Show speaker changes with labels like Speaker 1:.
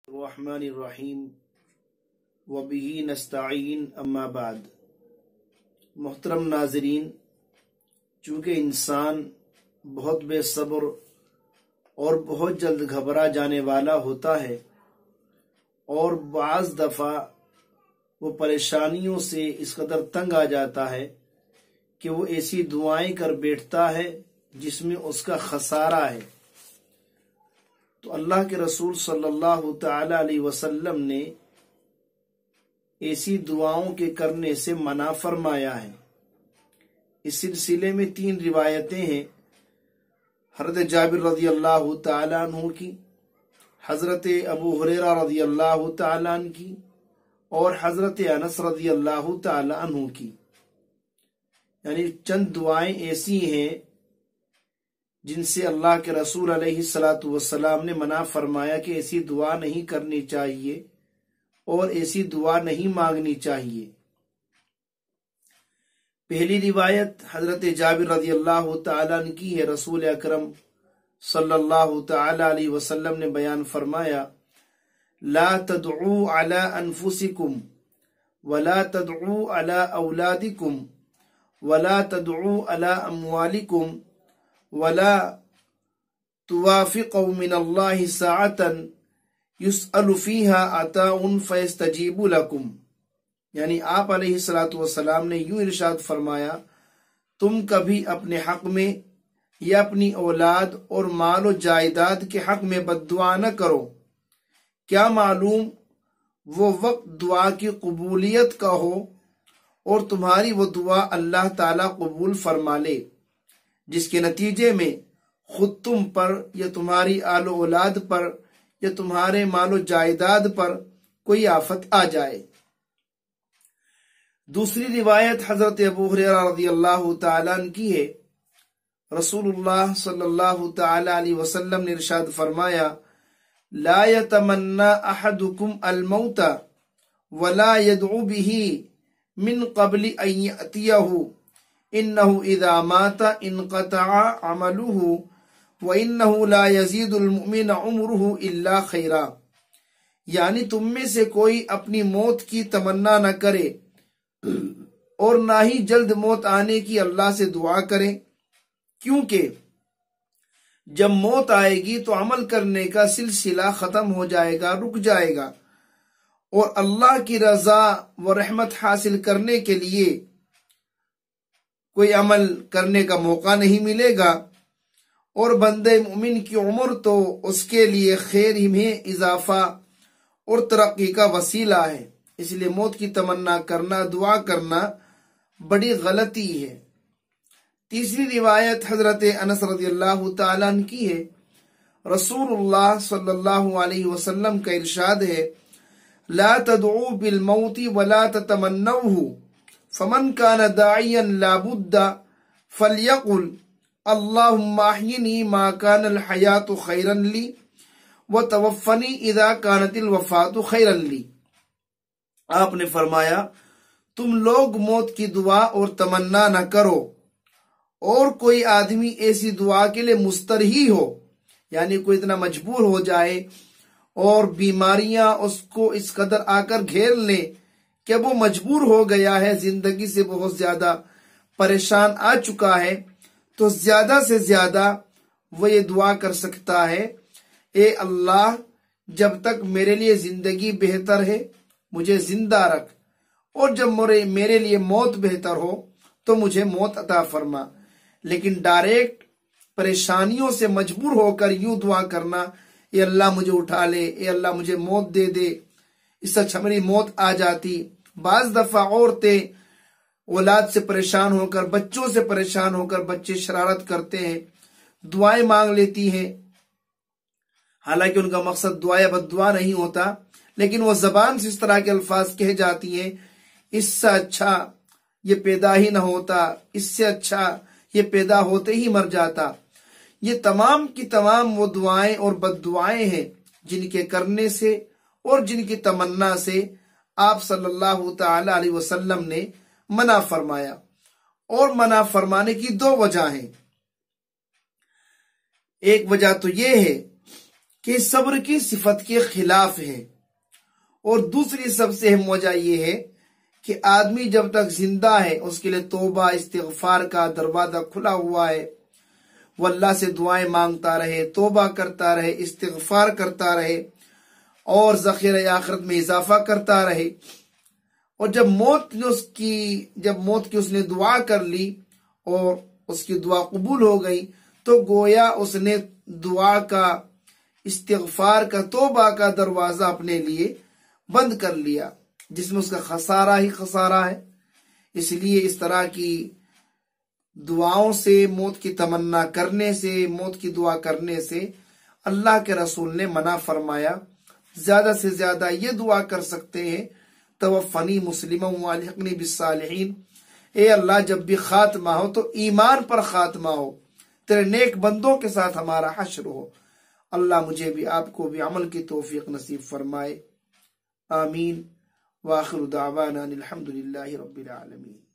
Speaker 1: الرحمن الرحیم وبہ نستعین اما بعد۔ محترم ناظرین، چونکہ انسان بہت بے صبر اور بہت جلد گھبرا جانے والا ہوتا ہے اور بعض دفعہ وہ پریشانیوں سے اس قدر تنگ آ جاتا ہے کہ وہ ایسی دعائیں کر بیٹھتا ہے جس میں اس کا خسارہ ہے، تو اللہ کے رسول صلی اللہ تعالی علیہ وسلم نے ایسی دعاؤں کے کرنے سے منع فرمایا ہے۔ اس سلسلے میں 3 روایتیں ہیں، حضرت جابر رضی اللہ تعالیٰ عنہ کی، حضرت ابو ہریرہ رضی اللہ تعالیٰ عنہ کی اور حضرت انس رضی اللہ تعالیٰ عنہ کی۔ یعنی چند دعائیں ایسی ہیں جن سے اللہ کے رسول علیہ السلام نے منع فرمایا کہ ایسی دعا نہیں کرنی چاہیے اور ایسی دعا نہیں مانگنی چاہیے۔ پہلی روایت حضرت جابر رضی اللہ تعالیٰ عنہ کی ہے۔ رسول اکرم صلی اللہ تعالی علیہ وسلم نے بیان فرمایا، لا تدعوا علی انفسکم ولا تدعوا علی اولادکم ولا تدعوا علی اموالکم ولا توافقوا من اللہ ساعتا یسأل فیہا عطاء فیستجیب لکم۔ یعنی آپ علیہ السلام نے یوں ارشاد فرمایا، تم کبھی اپنے حق میں یا اپنی اولاد اور مال و جائیداد کے حق میں بد دعا نہ کرو، کیا معلوم وہ وقت دعا کی قبولیت کا ہو اور تمہاری وہ دعا اللہ تعالیٰ قبول فرما لے، جس کے نتیجے میں خود تم پر یا تمہاری آل و اولاد پر یا تمہارے مال و جائیداد پر کوئی آفت آ جائے۔ دوسری روایت حضرت ابو ہریرہ رضی اللہ تعالیٰ عنہ کی ہے۔ رسول اللہ صلی اللہ تعالی علیہ وسلم نے ارشاد فرمایا، لا يتمنى احدكم الموت ولا يدعو به من قبل ان يأتيه انه اذا مات انقطع عمله وانه لا يزيد المؤمن عمره الا خيرا۔ یعنی تم میں سے کوئی اپنی موت کی تمنا نہ کرے اور نہ ہی جلد موت آنے کی اللہ سے دعا کرے، کیونکہ جب موت آئے گی تو عمل کرنے کا سلسلہ ختم ہو جائے گا، رک جائے گا، اور اللہ کی رضا و رحمت حاصل کرنے کے لیے کوئی عمل کرنے کا موقع نہیں ملے گا، اور بندے مومن کی عمر تو اس کے لیے خیر ہی میں اضافہ اور ترقی کا وسیلہ ہے۔ اس لیے موت کی تمنا کرنا، دعا کرنا بڑی غلطی ہے۔ تیسری روایت حضرت انس رضی اللہ تعالیٰ عنہ کی ہے۔ رسول اللہ صلی اللہ علیہ وسلم کا ارشاد ہے، لا تدعوا بالموت ولا تتمنوه فمن كان داعيا لابد فليقل اللهم احيني ما كان الحياة خيرا لي وتوفني اذا كانت الوفاة خيرا لي۔ آپ نے فرمایا، تم لوگ موت کی دعا اور تمنا نہ کرو، اور کوئی آدمی ایسی دعا کے لیے مسترہی ہو، یعنی کوئی اتنا مجبور ہو جائے اور بیماریاں اس کو اس قدر آ کر گھیر لیں کہ وہ مجبور ہو گیا ہے، زندگی سے بہت زیادہ پریشان آ چکا ہے، تو زیادہ سے زیادہ وہ یہ دعا کر سکتا ہے، اے اللہ جب تک میرے لیے زندگی بہتر ہے مجھے زندہ رکھ، اور جب میرے لیے موت بہتر ہو تو مجھے موت عطا فرما۔ لیکن ڈائریکٹ پریشانیوں سے مجبور ہو کر یوں دعا کرنا، اے اللہ مجھے اٹھا لے، اے اللہ مجھے موت دے دے، اس سے اچھا میری موت آ جاتی۔ بعض دفعہ عورتیں اولاد سے پریشان ہو کر، بچوں سے پریشان ہو کر، بچے شرارت کرتے ہیں، دعائیں مانگ لیتی ہیں، حالانکہ ان کا مقصد دعا یا بد دعا نہیں ہوتا، لیکن وہ زبان سے اس طرح کے الفاظ کہہ جاتی ہیں، اس سے اچھا یہ پیدا ہی نہ ہوتا، اس سے اچھا یہ پیدا ہوتے ہی مر جاتا۔ یہ تمام کی تمام وہ دعائیں اور بد دعائیں ہیں جن کے کرنے سے اور جن کی تمنا سے آپ صلی اللہ تعالی علیہ وسلم نے منع فرمایا، اور منع فرمانے کی 2 وجہ ہیں۔ ایک وجہ تو یہ ہے کہ صبر کی صفت کے خلاف ہے۔ اور دوسری سب سے اہم وجہ یہ ہے کہ آدمی جب تک زندہ ہے اس کے لیے توبہ استغفار کا دروازہ کھلا ہوا ہے، وہ اللہ سے دعائیں مانگتا رہے، توبہ کرتا رہے، استغفار کرتا رہے اور ذخیرہ آخرت میں اضافہ کرتا رہے۔ اور جب موت کی اس نے دعا کر لی اور اس کی دعا قبول ہو گئی تو گویا اس نے دعا کا، استغفار کا، توبہ کا دروازہ اپنے لیے بند کر لیا، جس میں اس کا خسارہ ہی خسارہ ہے۔ اس لیے اس طرح کی دعاؤں سے، موت کی تمنا کرنے سے، موت کی دعا کرنے سے اللہ کے رسول نے منع فرمایا۔ زیادہ سے زیادہ یہ دعا کر سکتے ہیں، توفنی مسلما والحقنی بالصالحین، اے اللہ جب بھی خاتمہ ہو تو ایمان پر خاتمہ ہو، تیرے نیک بندوں کے ساتھ ہمارا حشر ہو۔ اللہ مجھے بھی آپ کو بھی عمل کی توفیق نصیب فرمائے، آمین۔ وآخر دعوانا الحمد للہ رب العالمین۔